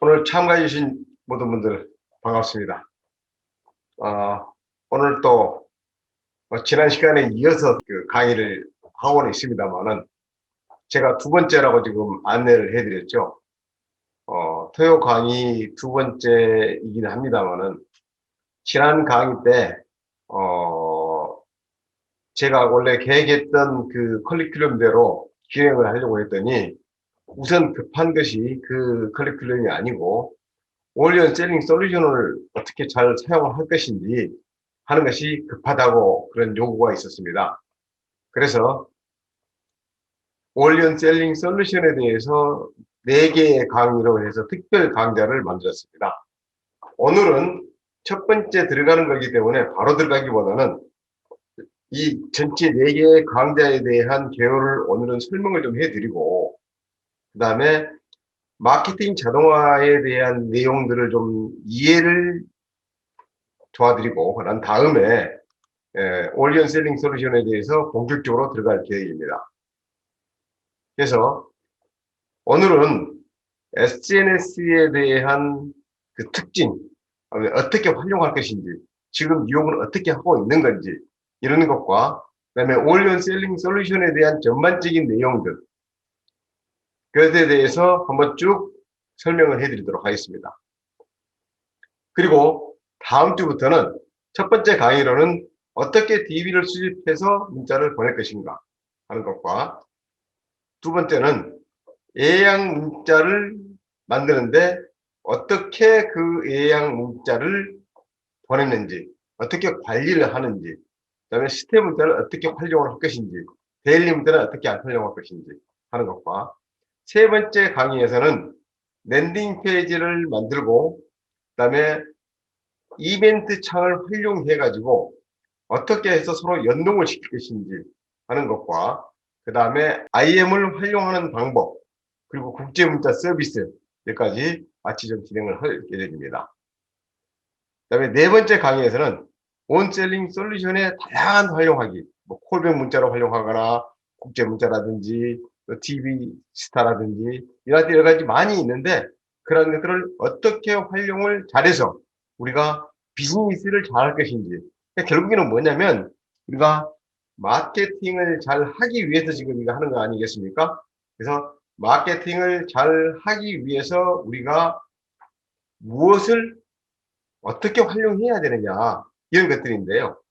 오늘 참가해주신 모든 분들 반갑습니다. 오늘 또 지난 시간에 이어서 그 강의를 하고는 있습니다만은 제가 두 번째라고 지금 안내를 해드렸죠. 토요 강의 두 번째이긴 합니다만은 지난 강의 때 제가 원래 계획했던 그 커리큘럼대로 진행을 하려고 했더니 우선 급한 것이 그 커리큘럼이 아니고 올리언 셀링 솔루션을 어떻게 잘 사용을 할 것인지 하는 것이 급하다고 그런 요구가 있었습니다. 그래서 올리언 셀링 솔루션에 대해서 4개의 강의로 해서 특별 강좌를 만들었습니다. 오늘은 첫 번째 들어가는 거기 때문에 바로 들어가기보다는 이 전체 4개의 강좌에 대한 개요를 오늘은 설명을 좀 해드리고 그 다음에 마케팅 자동화에 대한 내용들을 좀 이해를 도와드리고 난 다음에 올리언 셀링 솔루션에 대해서 본격적으로 들어갈 계획입니다. 그래서 오늘은 SNS에 대한 그 특징, 어떻게 활용할 것인지, 지금 이용을 어떻게 하고 있는 건지 이런 것과 그 다음에 올리언 셀링 솔루션에 대한 전반적인 내용들 그것에 대해서 한번 쭉 설명을 해드리도록 하겠습니다. 그리고 다음 주부터는 첫 번째 강의로는 어떻게 DB를 수집해서 문자를 보낼 것인가 하는 것과 두 번째는 예약 문자를 만드는데 어떻게 그 예약 문자를 보냈는지 어떻게 관리를 하는지 그 다음에 시스템 문자를 어떻게 활용을 할 것인지 데일리 문자를 어떻게 활용할 것인지 하는 것과 세 번째 강의에서는 랜딩 페이지를 만들고 그 다음에 이벤트 창을 활용해 가지고 어떻게 해서 서로 연동을 시킬 것인지 하는 것과 그 다음에 IM을 활용하는 방법 그리고 국제문자 서비스 여기까지 같이 좀 진행을 할 예정입니다. 그 다음에 네 번째 강의에서는 온셀링 솔루션의 다양한 활용하기 뭐 콜백 문자로 활용하거나 국제문자라든지 TV 스타라든지 이런 여러 가지 많이 있는데 그런 것들을 어떻게 활용을 잘해서 우리가 비즈니스를 잘할 것인지 그러니까 결국에는 뭐냐면 우리가 마케팅을 잘 하기 위해서 지금 이거 하는 거 아니겠습니까? 그래서 마케팅을 잘 하기 위해서 우리가 무엇을 어떻게 활용해야 되느냐 이런 것들인데요.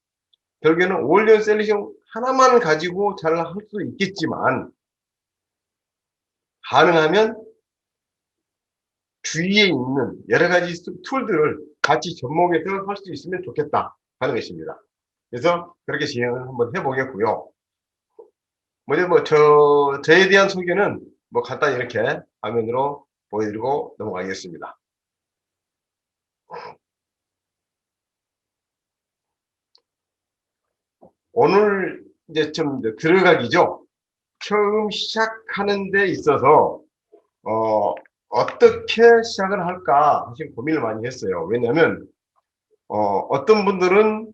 결국에는 올리언 셀리션 하나만 가지고 잘 할 수 있겠지만 가능하면 주위에 있는 여러 가지 툴들을 같이 접목해서 할 수 있으면 좋겠다 하는 것입니다. 그래서 그렇게 진행을 한번 해보겠고요. 먼저 저에 대한 소개는 간단히 이렇게 화면으로 보여드리고 넘어가겠습니다. 오늘 이제 좀 들어가기죠. 처음 시작하는 데 있어서 어떻게 시작을 할까 사실 고민을 많이 했어요. 왜냐하면 어떤 분들은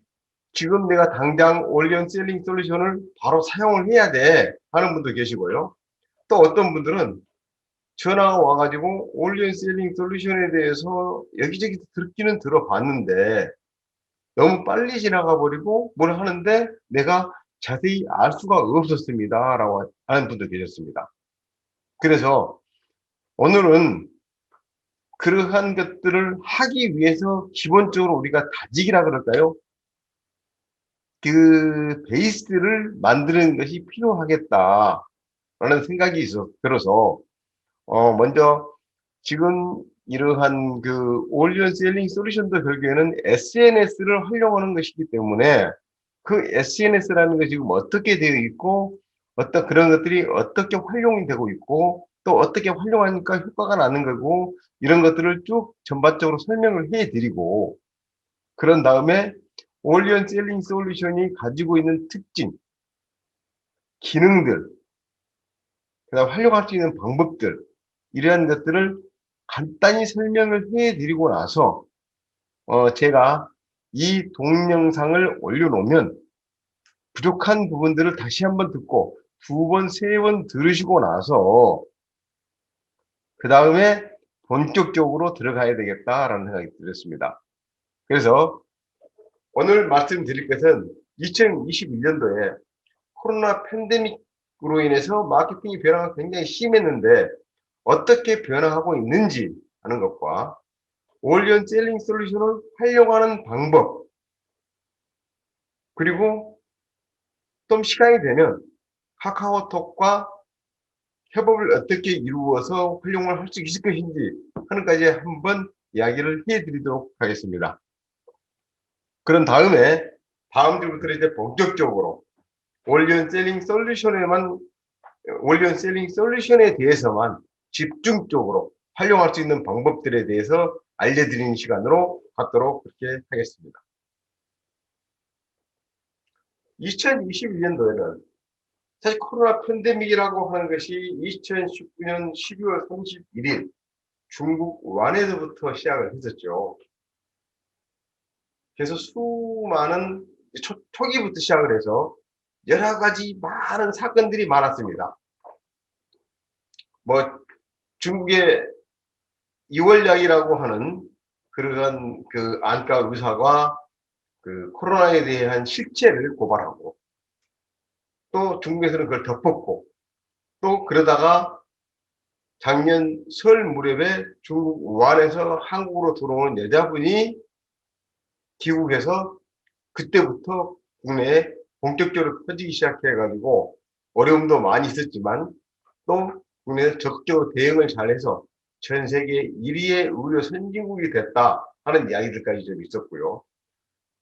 지금 내가 당장 올리언 셀링 솔루션을 바로 사용을 해야 돼 하는 분도 계시고요. 또 어떤 분들은 전화가 와가지고 올리언 셀링 솔루션에 대해서 여기저기 듣기는 들어봤는데 너무 빨리 지나가 버리고 뭘 하는데 내가 자세히 알 수가 없었습니다 라고 하는 분도 계셨습니다. 그래서 오늘은 그러한 것들을 하기 위해서 기본적으로 우리가 다지기라 그럴까요? 그 베이스를 만드는 것이 필요하겠다라는 생각이 들어서 먼저 지금 이러한 그 올리언 셀링 솔루션도 결국에는 SNS를 활용하는 것이기 때문에 그 SNS라는 것이 지금 어떻게 되어 있고 어떤 그런 것들이 어떻게 활용이 되고 있고 또 어떻게 활용하니까 효과가 나는 거고 이런 것들을 쭉 전반적으로 설명을 해 드리고 그런 다음에 올리언 셀링 솔루션이 가지고 있는 특징, 기능들, 그다음 활용할 수 있는 방법들 이러한 것들을 간단히 설명을 해 드리고 나서 제가 이 동영상을 올려놓으면 부족한 부분들을 다시 한번 듣고 2번, 3번 들으시고 나서 그 다음에 본격적으로 들어가야 되겠다라는 생각이 들었습니다. 그래서 오늘 말씀드릴 것은 2021년도에 코로나 팬데믹으로 인해서 마케팅의 변화가 굉장히 심했는데 어떻게 변화하고 있는지 하는 것과 올리언 셀링 솔루션을 활용하는 방법, 그리고 좀 시간이 되면 카카오톡과 협업을 어떻게 이루어서 활용을 할 수 있을 것인지 하는까지 한번 이야기를 해드리도록 하겠습니다. 그런 다음에 다음 주부터 이제 본격적으로 올리언 셀링 솔루션에 대해서만 집중적으로 활용할 수 있는 방법들에 대해서 알려드리는 시간으로 갖도록 그렇게 하겠습니다. 2021년도에는 사실 코로나 팬데믹이라고 하는 것이 2019년 12월 31일 중국 우한에서부터 시작을 했었죠. 그래서 수많은 초기부터 시작을 해서 여러 가지 많은 사건들이 많았습니다. 뭐 중국의 이월약이라고 하는 그러한 그 안과 의사가 그 코로나에 대한 실체를 고발하고 또 중국에서는 그걸 덮었고 또 그러다가 작년 설 무렵에 중국 우한에서 한국으로 들어오는 여자분이 귀국해서 그때부터 국내에 본격적으로 퍼지기 시작해가지고 어려움도 많이 있었지만 또 국내에서 적극적으로 대응을 잘해서 전 세계 1위의 의료 선진국이 됐다 하는 이야기들까지 좀 있었고요.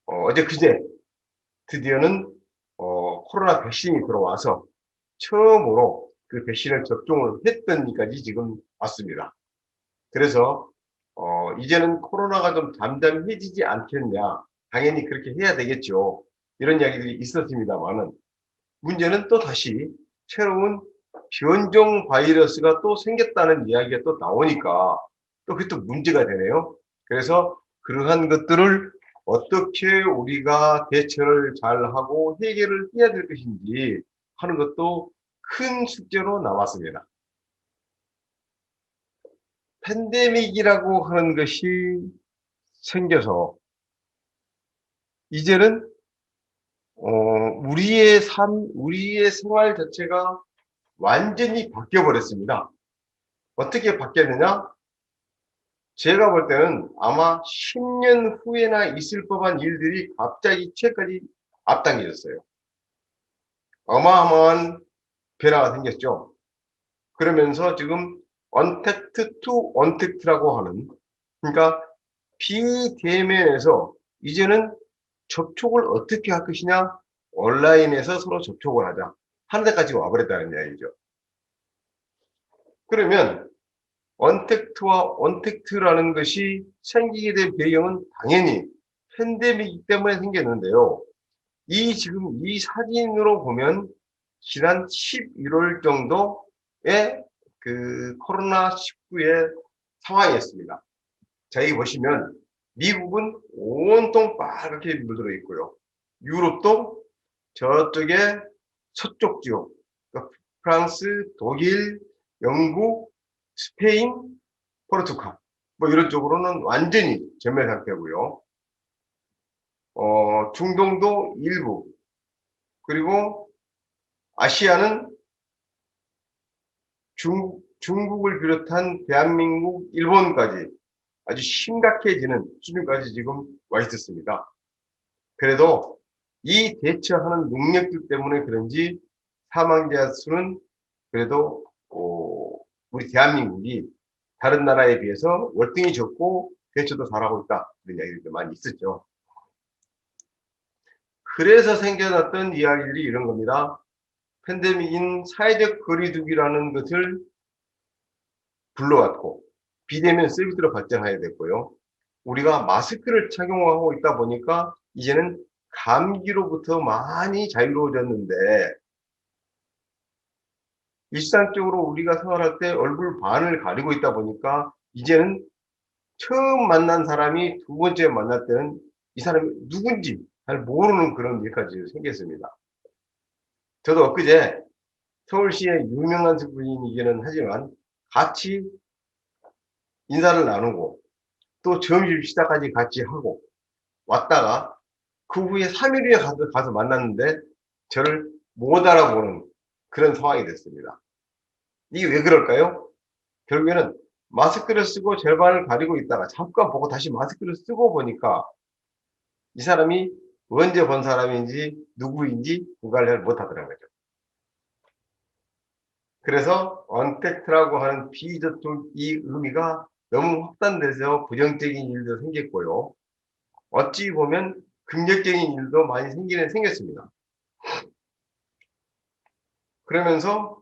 어제 그제 드디어는 코로나 백신이 들어와서 처음으로 그 백신을 접종을 했던 이까지 지금 왔습니다. 그래서 이제는 코로나가 좀 잠잠해지지 않겠냐. 당연히 그렇게 해야 되겠죠. 이런 이야기들이 있었습니다만은 문제는 또 다시 새로운 변종 바이러스가 또 생겼다는 이야기가 또 나오니까 또 그게 또 문제가 되네요. 그래서 그러한 것들을 어떻게 우리가 대처를 잘하고 해결을 해야 될 것인지 하는 것도 큰 숙제로 남았습니다. 팬데믹이라고 하는 것이 생겨서 이제는 우리의 생활 자체가 완전히 바뀌어 버렸습니다. 어떻게 바뀌었느냐? 제가 볼 때는 아마 10년 후에나 있을 법한 일들이 갑자기 최근까지 앞당겨졌어요. 어마어마한 변화가 생겼죠. 그러면서 지금 언택트 투 언택트라고 하는, 그러니까 비대면에서 이제는 접촉을 어떻게 할 것이냐, 온라인에서 서로 접촉을 하자 하는 데까지 와버렸다는 이야기죠. 그러면 언택트와 언택트라는 것이 생기게 된 배경은 당연히 팬데믹이기 때문에 생겼는데요. 지금 이 사진으로 보면 지난 11월 정도의 그 코로나19의 상황이었습니다. 자, 여기 보시면 미국은 온통 빨갛게 물들어 있고요. 유럽도 저쪽에 서쪽 지역, 그러니까 프랑스, 독일, 영국, 스페인, 포르투갈 뭐 이런 쪽으로는 완전히 전멸 상태고요. 중동도 일부, 그리고 아시아는 중국을 비롯한 대한민국, 일본까지 아주 심각해지는 수준까지 지금 와 있었습니다. 그래도 이 대처하는 능력들 때문에 그런지 사망자 수는 그래도 우리 대한민국이 다른 나라에 비해서 월등히 적고 대처도 잘하고 있다 그런 이야기들도 많이 있었죠. 그래서 생겨났던 이야기들이 이런 겁니다. 팬데믹인 사회적 거리두기라는 것을 불러왔고 비대면 서비스로 발전해야 됐고요. 우리가 마스크를 착용하고 있다 보니까 이제는 감기로부터 많이 자유로워졌는데 일상적으로 우리가 생활할 때 얼굴 반을 가리고 있다 보니까 이제는 처음 만난 사람이 두 번째 만날 때는 이 사람이 누군지 잘 모르는 그런 일까지 생겼습니다. 저도 엊그제 서울시의 유명한 분이기는 하지만 같이 인사를 나누고 또 점심 식사까지 같이 하고 왔다가 그 후에 3일 후에 가서 만났는데 저를 못 알아보는 그런 상황이 됐습니다. 이게 왜 그럴까요? 결국에는 마스크를 쓰고 절반을 가리고 있다가 잠깐 보고 다시 마스크를 쓰고 보니까 이 사람이 언제 본 사람인지 누구인지 구별을 못하더라고요. 그래서 언택트라고 하는 비접촉 이 의미가 너무 확산돼서 부정적인 일도 생겼고요. 어찌 보면 긍정적인 일도 많이 생겼습니다. 그러면서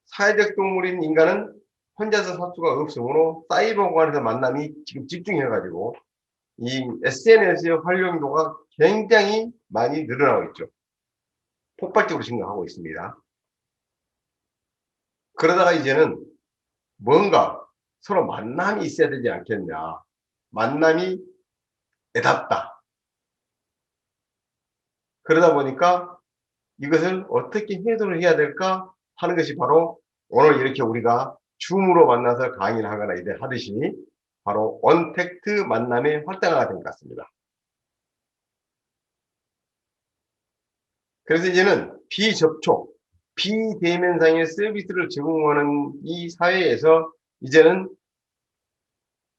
사회적 동물인 인간은 혼자서 살 수가 없으므로 사이버 공간에서 만남이 지금 집중해가지고 이 SNS의 활용도가 굉장히 많이 늘어나고 있죠. 폭발적으로 증가하고 있습니다. 그러다가 이제는 뭔가 서로 만남이 있어야 되지 않겠냐. 만남이 애답다. 그러다 보니까 이것을 어떻게 해소를 해야 될까 하는 것이 바로 오늘 이렇게 우리가 줌으로 만나서 강의를 하거나 이제 하듯이 바로 언택트 만남의 활성화가 된 것 같습니다. 그래서 이제는 비접촉, 비대면상의 서비스를 제공하는 이 사회에서 이제는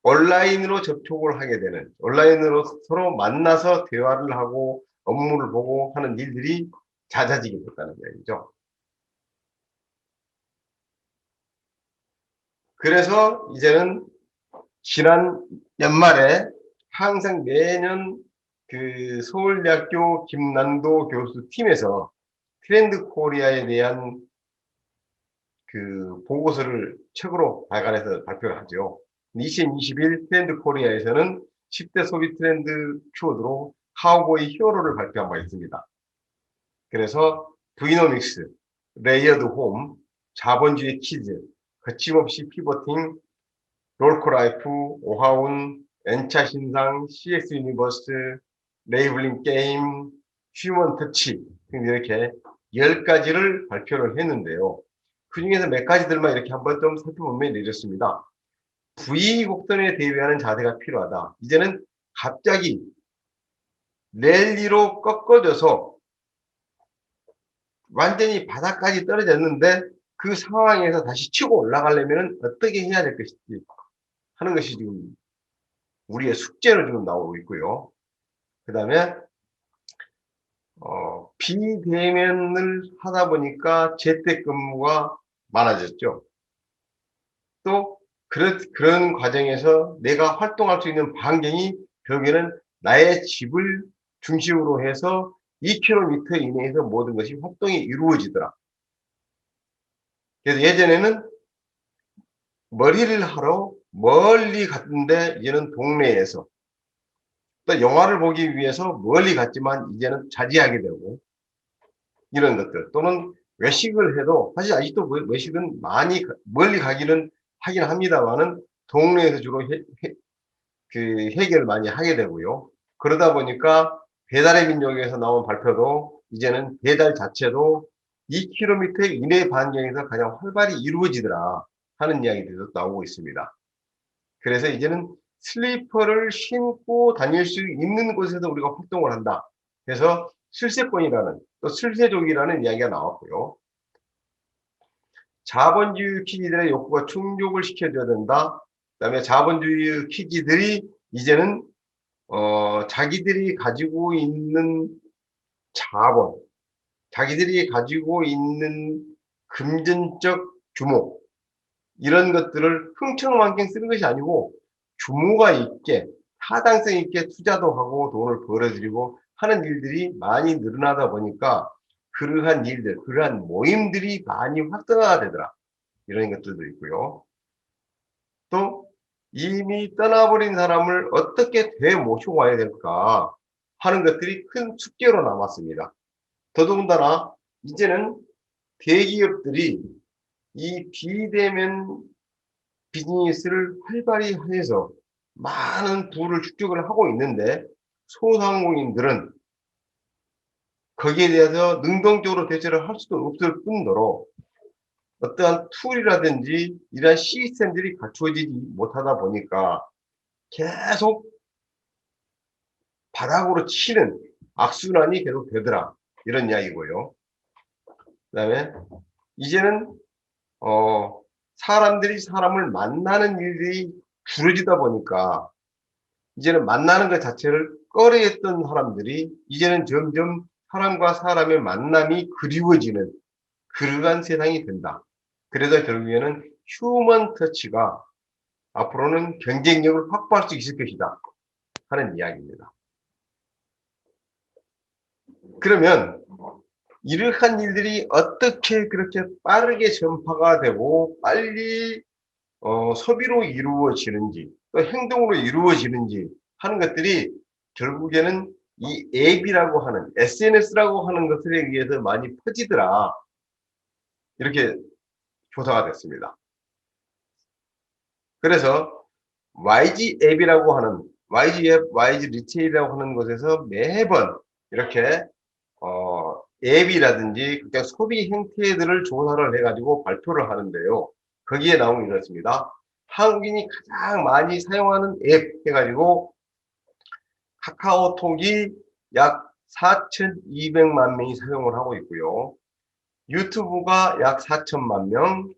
온라인으로 접촉을 하게 되는, 온라인으로 서로 만나서 대화를 하고 업무를 보고 하는 일들이 잦아지게 됐다는 이야기죠. 그래서 이제는 지난 연말에 항상 매년 그 서울대학교 김난도 교수 팀에서 트렌드 코리아에 대한 그 보고서를 책으로 발간해서 발표를 하죠. 2021 트렌드 코리아에서는 10대 소비 트렌드 키워드로 카우보이 히어로를 발표한 바 있습니다. 그래서 브이노믹스, 레이어드 홈, 자본주의 키즈, 거침없이 피버팅, 롤코라이프, 오하운, N차 신상, CX 유니버스, 레이블링 게임, 휴먼 터치 등 이렇게 10가지를 발표를 했는데요. 그 중에서 몇 가지들만 이렇게 한번 좀 살펴보면 이렇습니다. V 곡선에 대비하는 자세가 필요하다. 이제는 갑자기 랠리로 꺾어져서 완전히 바닥까지 떨어졌는데 그 상황에서 다시 치고 올라가려면 어떻게 해야 될 것인지 하는 것이 지금 우리의 숙제로 지금 나오고 있고요. 그 다음에 비대면을 하다 보니까 재택근무가 많아졌죠. 또 그런 과정에서 내가 활동할 수 있는 반경이 결국에는 나의 집을 중심으로 해서 2km 이내에서 모든 것이 활동이 이루어지더라. 그래서 예전에는 머리를 하러 멀리 갔는데 이제는 동네에서 또 영화를 보기 위해서 멀리 갔지만 이제는 자제하게 되고 이런 것들 또는 외식을 해도 사실 아직도 외식은 많이 멀리 가기는 하긴 합니다만은 동네에서 주로 해결을 많이 하게 되고요. 그러다 보니까 배달의 민족에서 나온 발표도 이제는 배달 자체도 2km 이내 반경에서 가장 활발히 이루어지더라 하는 이야기들도 나오고 있습니다. 그래서 이제는 슬리퍼를 신고 다닐 수 있는 곳에서 우리가 활동을 한다. 그래서 실세권이라는 또 실세족이라는 이야기가 나왔고요. 자본주의 키즈들의 욕구가 충족을 시켜줘야 된다. 그다음에 자본주의 키즈들이 이제는 자기들이 가지고 있는 자본, 자기들이 가지고 있는 금전적 규모 이런 것들을 흥청망청 쓰는 것이 아니고 규모가 있게 타당성 있게 투자도 하고 돈을 벌어들이고 하는 일들이 많이 늘어나다 보니까 그러한 일들, 그러한 모임들이 많이 활성화가 되더라. 이런 것들도 있고요. 또 이미 떠나버린 사람을 어떻게 되모시고 와야 될까 하는 것들이 큰 숙제로 남았습니다. 더더군다나 이제는 대기업들이 이 비대면 비즈니스를 활발히 해서 많은 부를 축적을 하고 있는데 소상공인들은 거기에 대해서 능동적으로 대처를 할 수도 없을 뿐더러 어떠한 툴이라든지 이러한 시스템들이 갖추어지지 못하다 보니까 계속 바닥으로 치는 악순환이 계속 되더라. 이런 이야기고요. 그다음에 이제는 사람들이 사람을 만나는 일이 줄어지다 보니까 이제는 만나는 것 자체를 꺼려했던 사람들이 이제는 점점 사람과 사람의 만남이 그리워지는 그러한 세상이 된다. 그래서 결국에는 휴먼 터치가 앞으로는 경쟁력을 확보할 수 있을 것이다 하는 이야기입니다. 그러면 이러한 일들이 어떻게 그렇게 빠르게 전파가 되고 빨리 소비로 이루어지는지 또 행동으로 이루어지는지 하는 것들이 결국에는 이 앱이라고 하는 SNS라고 하는 것에 의해서 많이 퍼지더라. 이렇게 조사가 됐습니다. 그래서 YG 앱이라고 하는 YG 앱, YG 리테일이라고 하는 곳에서 매번 이렇게 앱이라든지 그냥 소비 행태들을 조사를 해가지고 발표를 하는데요. 거기에 나온 게 이렇습니다. 한국인이 가장 많이 사용하는 앱 해가지고 카카오톡이 약 4,200만 명이 사용을 하고 있고요. 유튜브가 약 4천만 명,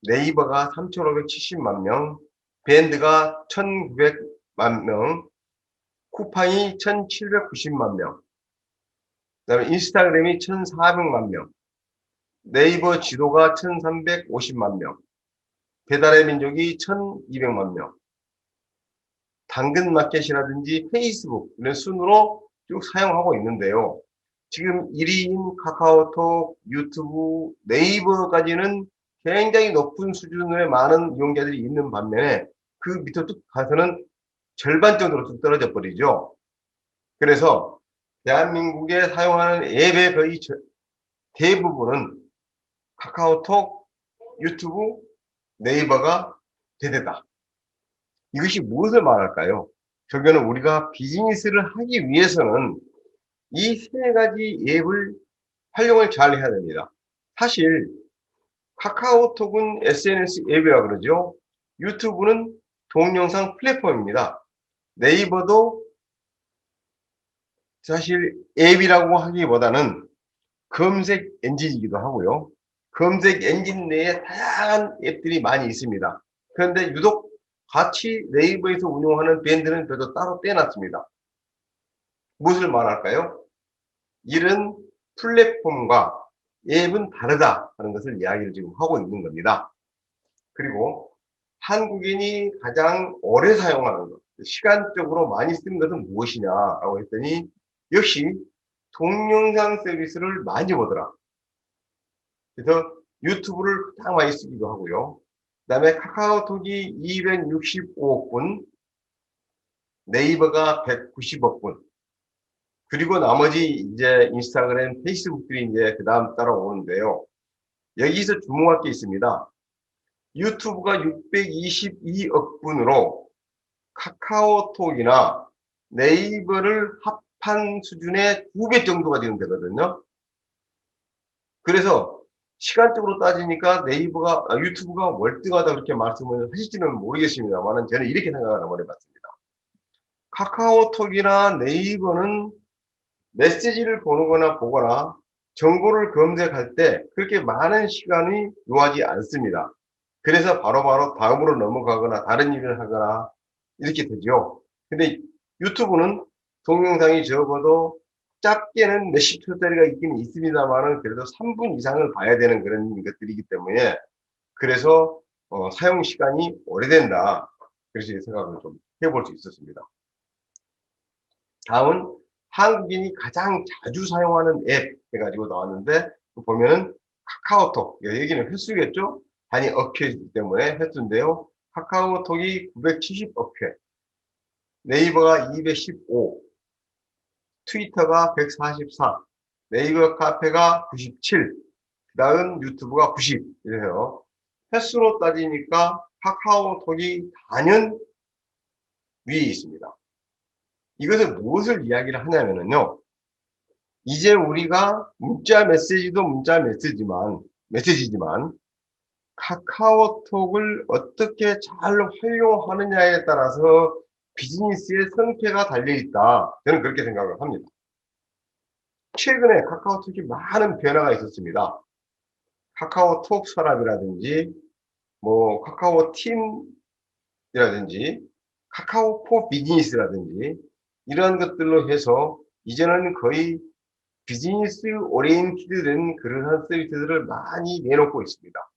네이버가 3,570만 명, 밴드가 1,900만 명, 쿠팡이 1,790만 명, 그다음에 인스타그램이 1,400만 명, 네이버 지도가 1,350만 명, 배달의 민족이 1,200만 명, 당근마켓이라든지 페이스북 이런 순으로 쭉 사용하고 있는데요. 지금 1위인 카카오톡, 유튜브, 네이버까지는 굉장히 높은 수준의 많은 이용자들이 있는 반면에 그 밑으로 뚝 가서는 절반 정도로 뚝 떨어져 버리죠. 그래서 대한민국에 사용하는 앱의 거의 대부분은 카카오톡, 유튜브, 네이버가 대대다. 이것이 무엇을 말할까요? 결국에는 우리가 비즈니스를 하기 위해서는 이 세 가지 앱을 활용을 잘 해야 됩니다. 사실 카카오톡은 SNS 앱이라 그러죠. 유튜브는 동영상 플랫폼입니다. 네이버도 사실 앱이라고 하기보다는 검색 엔진이기도 하고요. 검색 엔진 내에 다양한 앱들이 많이 있습니다. 그런데 유독 같이 네이버에서 운영하는 밴드는 별도 따로 떼놨습니다. 무엇을 말할까요? 이런 플랫폼과 앱은 다르다 하는 것을 이야기를 지금 하고 있는 겁니다. 그리고 한국인이 가장 오래 사용하는 것, 시간적으로 많이 쓰는 것은 무엇이냐라고 했더니 역시 동영상 서비스를 많이 보더라. 그래서 유튜브를 가장 많이 쓰기도 하고요. 그 다음에 카카오톡이 265억 분, 네이버가 190억 분, 그리고 나머지 이제 인스타그램, 페이스북들이 이제 그 다음 따라오는데요. 여기서 주목할 게 있습니다. 유튜브가 622억 분으로 카카오톡이나 네이버를 합한 수준의 2배 정도가 지금 되거든요. 그래서 시간적으로 따지니까 유튜브가 월등하다 그렇게 말씀을 하실지는 모르겠습니다만 저는 이렇게 생각을 한번 해봤습니다. 카카오톡이나 네이버는 메시지를 보거나 정보를 검색할 때 그렇게 많은 시간이 요하지 않습니다. 그래서 바로바로 다음으로 넘어가거나 다른 일을 하거나 이렇게 되죠. 근데 유튜브는 동영상이 적어도 짧게는 몇십 초짜리가 있긴 있습니다만은 그래도 3분 이상을 봐야 되는 그런 것들이기 때문에 그래서 사용 시간이 오래된다. 그렇게 생각을 좀 해볼 수 있었습니다. 다음은 한국인이 가장 자주 사용하는 앱 해가지고 나왔는데 보면은 카카오톡 여기는 횟수겠죠? 단위 억회이기 때문에 횟수인데요. 카카오톡이 970억 회, 네이버가 215, 트위터가 144, 네이버 카페가 97, 그 다음 유튜브가 90 이래요. 횟수로 따지니까 카카오톡이 단연 위에 있습니다. 이것은 무엇을 이야기를 하냐면요. 이제 우리가 문자 메시지도 문자 메시지지만 카카오톡을 어떻게 잘 활용하느냐에 따라서 비즈니스의 성패가 달려있다. 저는 그렇게 생각을 합니다. 최근에 카카오톡이 많은 변화가 있었습니다. 카카오톡 서랍이라든지, 카카오 팀이라든지, 카카오 포 비즈니스라든지, 이런 것들로 해서 이제는 거의 비즈니스 오리엔티드 된 그러한 서비스들을 많이 내놓고 있습니다.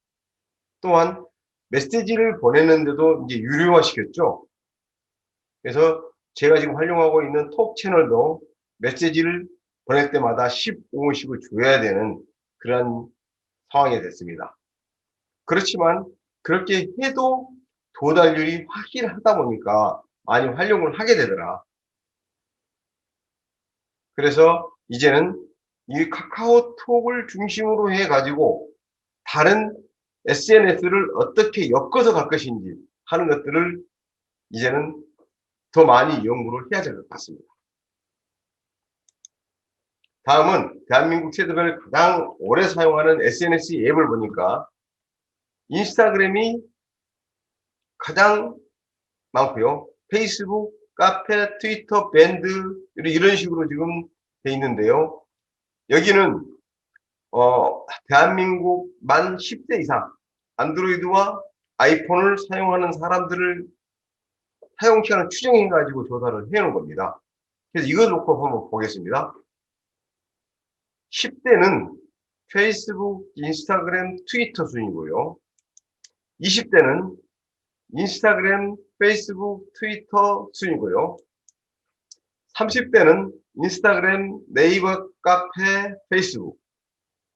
또한 메시지를 보내는데도 이제 유료화 시켰죠. 그래서 제가 지금 활용하고 있는 톡 채널도 메시지를 보낼 때마다 15원씩을 줘야 되는 그런 상황이 됐습니다. 그렇지만 그렇게 해도 도달률이 확실하다 보니까 많이 활용을 하게 되더라. 그래서 이제는 이 카카오톡을 중심으로 해가지고 다른 SNS를 어떻게 엮어서 갈 것인지 하는 것들을 이제는 더 많이 연구를 해야 될 것 같습니다. 다음은 대한민국 세대별 가장 오래 사용하는 SNS 앱을 보니까 인스타그램이 가장 많고요. 페이스북, 카페, 트위터, 밴드 이런 식으로 지금 돼 있는데요. 여기는 대한민국 만 10대 이상 안드로이드와 아이폰을 사용하는 사람들을 사용 시간을 추정해 가지고 조사를 해 놓은 겁니다. 그래서 이걸 놓고 한번 보겠습니다. 10대는 페이스북, 인스타그램, 트위터 순이고요. 20대는 인스타그램, 페이스북, 트위터 순이고요. 30대는 인스타그램, 네이버, 카페, 페이스북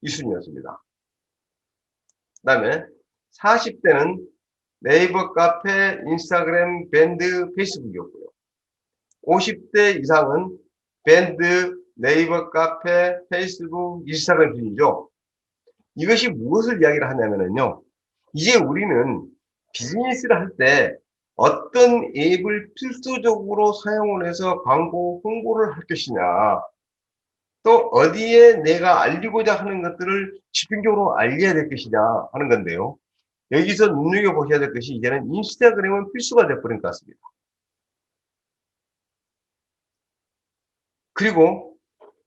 이 순이었습니다. 그 다음에 40대는 네이버, 카페, 인스타그램, 밴드, 페이스북이었고요. 50대 이상은 밴드, 네이버, 카페, 페이스북, 인스타그램 순이죠. 이것이 무엇을 이야기를 하냐면요. 이제 우리는 비즈니스를 할 때 어떤 앱을 필수적으로 사용을 해서 광고 홍보를 할 것이냐, 또 어디에 내가 알리고자 하는 것들을 집중적으로 알려야 될 것이냐 하는 건데요. 여기서 눈여겨보셔야 될 것이 이제는 인스타그램은 필수가 되어버린 것 같습니다. 그리고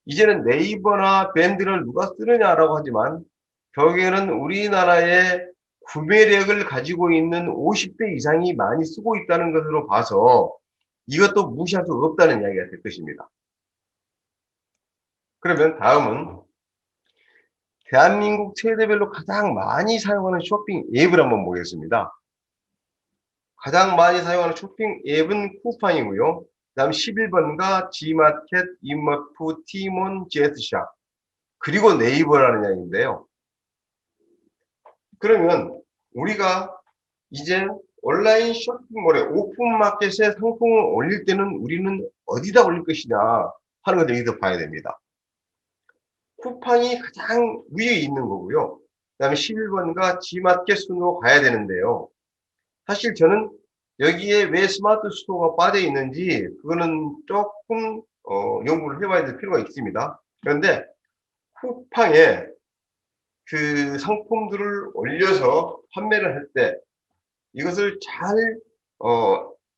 이제는 네이버나 밴드를 누가 쓰느냐라고 하지만 결국에는 우리나라의 구매력을 가지고 있는 50대 이상이 많이 쓰고 있다는 것으로 봐서 이것도 무시할 수 없다는 이야기가 될 것입니다. 그러면 다음은 대한민국 세대별로 가장 많이 사용하는 쇼핑 앱을 한번 보겠습니다. 가장 많이 사용하는 쇼핑 앱은 쿠팡이고요. 다음 11번가 G마켓, 이마프, 티몬, 제트샵, 그리고 네이버라는 이야기인데요. 그러면 우리가 이제 온라인 쇼핑몰에 오픈마켓에 상품을 올릴 때는 우리는 어디다 올릴 것이냐 하는 것을 여기서 봐야 됩니다. 쿠팡이 가장 위에 있는 거고요. 그 다음에 11번가 G마켓 순으로 가야 되는데요. 사실 저는 여기에 왜 스마트 스토어가 빠져 있는지 그거는 조금 연구를 해봐야 될 필요가 있습니다. 그런데 쿠팡에 그 상품들을 올려서 판매를 할 때 이것을 잘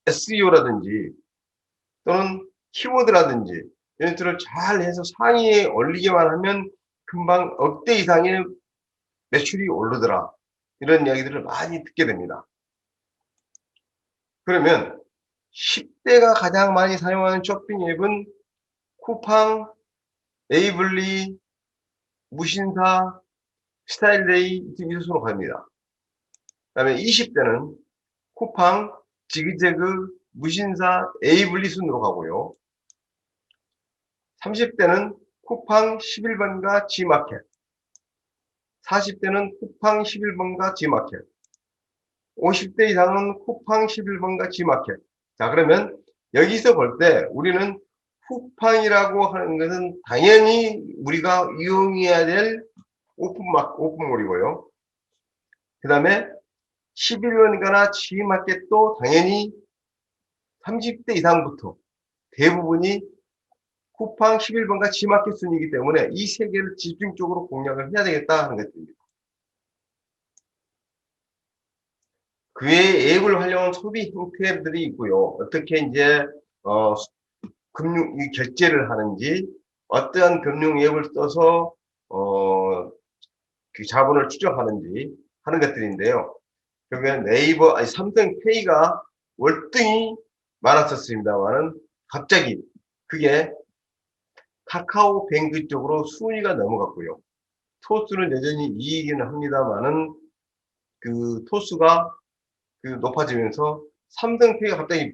SEO라든지 또는 키워드라든지 이런 것들을 잘 해서 상위에 올리기만 하면 금방 억대 이상의 매출이 오르더라. 이런 이야기들을 많이 듣게 됩니다. 그러면 10대가 가장 많이 사용하는 쇼핑 앱은 쿠팡, 에이블리, 무신사, 스타일데이 이 순으로 갑니다. 그 다음에 20대는 쿠팡, 지그재그, 무신사, 에이블리 순으로 가고요. 30대는 쿠팡 11번가 G마켓, 40대는 쿠팡 11번가 G마켓, 50대 이상은 쿠팡 11번가 G마켓. 자, 그러면 여기서 볼 때 우리는 쿠팡이라고 하는 것은 당연히 우리가 이용해야 될 오픈몰이고요. 그 다음에 11번가나 G마켓도 당연히 30대 이상부터 대부분이 쿠팡 11번가 G마켓 순이기 때문에 이 세 개를 집중적으로 공략을 해야 되겠다 하는 것입니다. 그의 앱을 활용한 소비 형태들이 있고요. 어떻게 이제 금융 결제를 하는지, 어떠한 금융 앱을 써서 그 자본을 추적하는지 하는 것들인데요. 결국엔 네이버, 아니 삼성페이가 월등히 많았었습니다만은 갑자기 그게 카카오뱅크 쪽으로 순위가 넘어갔고요. 토스는 여전히 이익은 합니다만은 그 토스가 그 높아지면서 삼성페이가 갑자기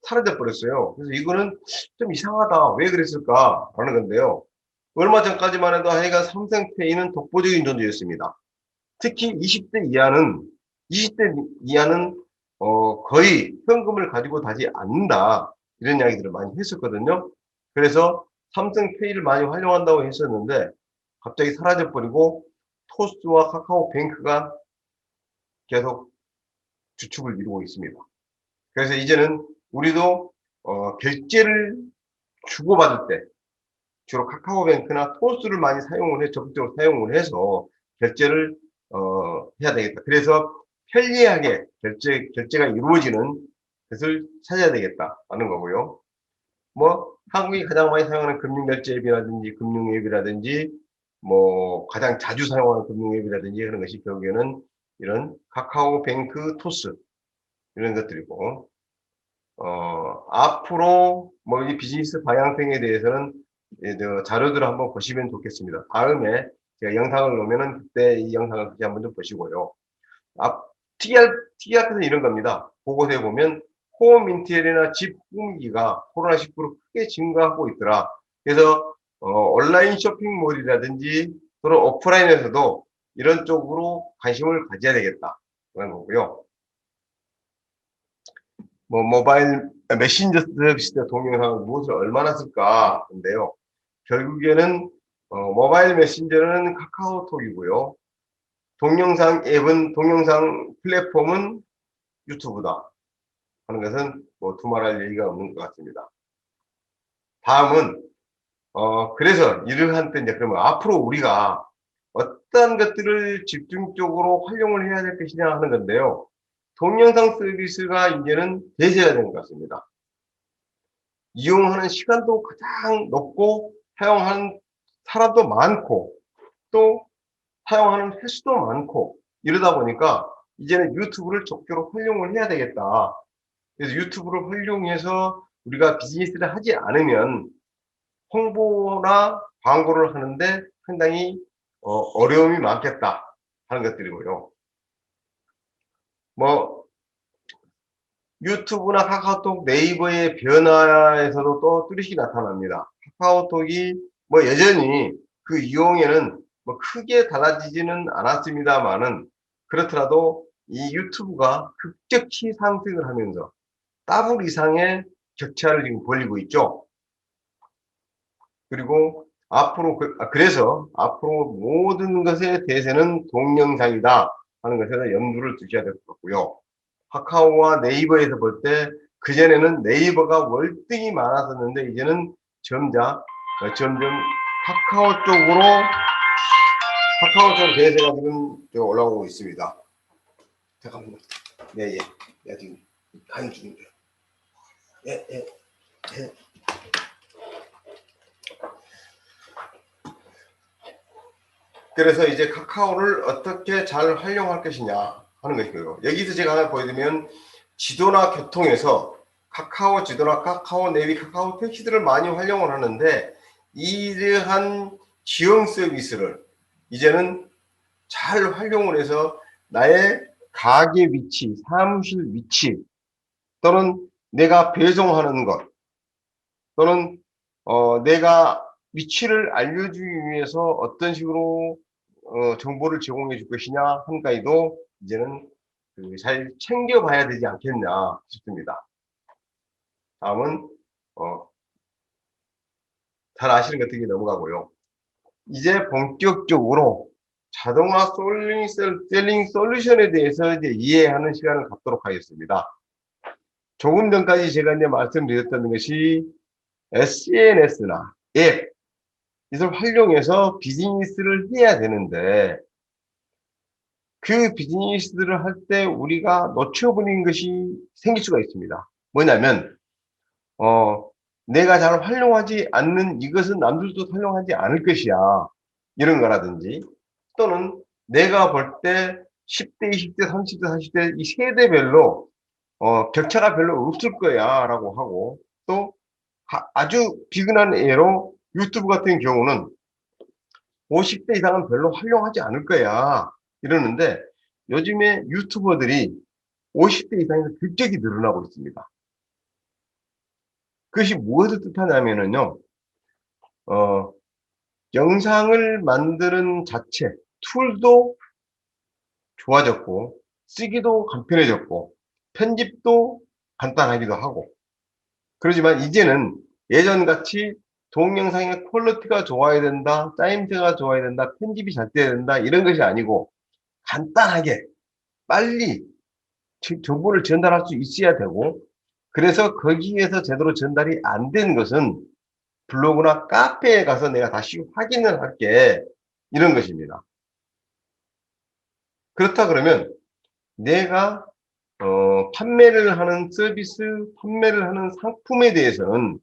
사라져 버렸어요. 그래서 이거는 좀 이상하다. 왜 그랬을까? 하는 건데요. 얼마 전까지만 해도 하여간 삼성페이는 독보적인 존재였습니다. 특히 20대 이하는 거의 현금을 가지고 다시 않는다. 이런 이야기들을 많이 했었거든요. 그래서 삼성페이를 많이 활용한다고 했었는데 갑자기 사라져버리고 토스와 카카오뱅크가 계속 주축을 이루고 있습니다. 그래서 이제는 우리도 결제를 주고받을 때 주로 카카오뱅크나 토스를 많이 적극적으로 사용을 해서 결제를 해야 되겠다. 그래서 편리하게 결제가 이루어지는 것을 찾아야 되겠다라는 거고요. 뭐 한국이 가장 많이 사용하는 금융결제 앱이라든지 금융 앱이라든지 뭐 가장 자주 사용하는 금융 앱이라든지 그런 것이 결국에는 이런 카카오뱅크, 토스 이런 것들이고 앞으로 뭐 이 비즈니스 방향성에 대해서는 자료들을 한번 보시면 좋겠습니다. 다음에 제가 영상을 놓으면은 그때 이 영상을 같이 한번 좀 보시고요. 특이할 것은 이런 겁니다. 그곳에 보면 홈 인테리어나 집 꾸미기가 코로나19로 크게 증가하고 있더라. 그래서 온라인 쇼핑몰이라든지 또는 오프라인에서도 이런 쪽으로 관심을 가져야 되겠다. 그런 거고요. 뭐 모바일 메신저 서비스 동영상을 무엇을 얼마나 쓸까 인데요. 결국에는 모바일 메신저는 카카오톡이고요. 동영상 플랫폼은 유튜브다 하는 것은 뭐 두말할 얘기가 없는 것 같습니다. 다음은 그래서 이러한 때 이제 그러면 앞으로 우리가 어떤 것들을 집중적으로 활용을 해야 될 것이냐 하는 건데요. 동영상 서비스가 이제는 대세가 된 것 같습니다. 이용하는 시간도 가장 높고 사용하는 사람도 많고 또 사용하는 횟수도 많고 이러다 보니까 이제는 유튜브를 적극적으로 활용을 해야 되겠다. 그래서 유튜브를 활용해서 우리가 비즈니스를 하지 않으면 홍보나 광고를 하는데 상당히 어려움이 많겠다 하는 것들이고요. 뭐 유튜브나 카카오톡, 네이버의 변화에서도 또 뚜렷이 나타납니다. 카카오톡이 뭐 여전히 그 이용에는 뭐 크게 달라지지는 않았습니다만은 그렇더라도 이 유튜브가 급격히 상승을 하면서 더블 이상의 격차를 지금 벌리고 있죠. 그리고 앞으로 그래서 앞으로 모든 것의 대세는 동영상이다 하는 것에 염두를 두셔야 될 것 같고요. 카카오와 네이버에서 볼 때 그전에는 네이버가 월등히 많았었는데 이제는 점점 카카오 쪽 대세가 지금 올라오고 있습니다. 잠깐만요. 네, 예. 네, 지금 가는 중입니다. 예, 예, 예. 그래서 이제 카카오를 어떻게 잘 활용할 것이냐 하는 것이고요. 여기서 제가 하나 보여드리면 지도나 교통에서 카카오 지도나 카카오 내비, 카카오 택시들을 많이 활용을 하는데 이러한 지형 서비스를 이제는 잘 활용을 해서 나의 가게 위치, 사무실 위치 또는 내가 배송하는 것 또는 내가 위치를 알려주기 위해서 어떤 식으로 정보를 제공해 줄 것이냐 한가위도 이제는 잘 챙겨봐야 되지 않겠냐 싶습니다. 다음은 잘 아시는 것 되게 넘어가고요. 이제 본격적으로 자동화 셀링 솔루션에 대해서 이제 이해하는 시간을 갖도록 하겠습니다. 조금 전까지 제가 이제 말씀드렸던 것이 SNS나 앱 이걸 활용해서 비즈니스를 해야 되는데 그 비즈니스들을 할 때 우리가 놓쳐버린 것이 생길 수가 있습니다. 뭐냐면, 내가 잘 활용하지 않는 이것은 남들도 활용하지 않을 것이야. 이런 거라든지, 또는 내가 볼 때 10대, 20대, 30대, 40대 이 세대별로 격차가 별로 없을 거야 라고 하고, 또 아주 비근한 예로 유튜브 같은 경우는 50대 이상은 별로 활용하지 않을 거야 이러는데, 요즘에 유튜버들이 50대 이상에서 급격히 늘어나고 있습니다. 그것이 무엇을 뜻하냐면은요, 어, 영상을 만드는 자체, 툴도 좋아졌고, 쓰기도 간편해졌고, 편집도 간단하기도 하고, 그러지만 이제는 예전같이 동영상의 퀄리티가 좋아야 된다, 짜임새가 좋아야 된다, 편집이 잘 돼야 된다, 이런 것이 아니고, 간단하게, 빨리 정보를 전달할 수 있어야 되고, 그래서 거기에서 제대로 전달이 안 된 것은 블로그나 카페에 가서 내가 다시 확인을 할게, 이런 것입니다. 그렇다 그러면 내가 판매를 하는 서비스, 판매를 하는 상품에 대해서는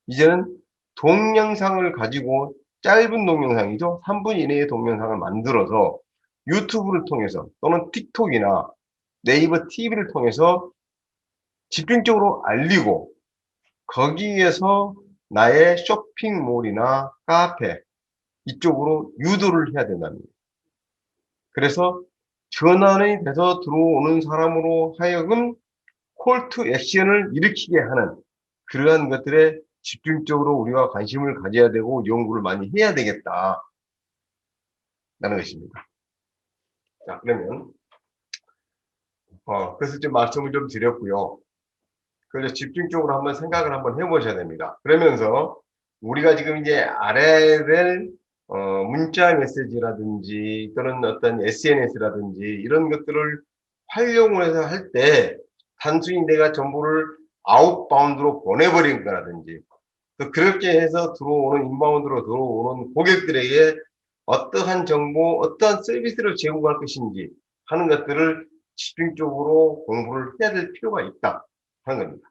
이제는 동영상을 가지고, 짧은 동영상이죠. 3분 이내의 동영상을 만들어서 유튜브를 통해서 또는 틱톡이나 네이버 TV를 통해서 집중적으로 알리고, 거기에서 나의 쇼핑몰이나 카페 이쪽으로 유도를 해야 된답니다. 그래서 전환이 돼서 들어오는 사람으로 하여금 콜 투 액션을 일으키게 하는 그러한 것들에 집중적으로 우리가 관심을 가져야 되고 연구를 많이 해야 되겠다라는 것입니다. 자, 그러면 그래서 좀 말씀을 좀 드렸고요. 그래서 집중적으로 한번 생각을 한번 해보셔야 됩니다. 그러면서 우리가 지금 이제 알아야 될 문자 메시지라든지 또는 어떤 SNS라든지 이런 것들을 활용을 해서 할 때 단순히 내가 정보를 아웃바운드로 보내버린 거라든지, 또 그렇게 해서 들어오는 인바운드로 들어오는 고객들에게 어떠한 정보, 어떠한 서비스를 제공할 것인지 하는 것들을 집중적으로 공부를 해야 될 필요가 있다 하는 겁니다.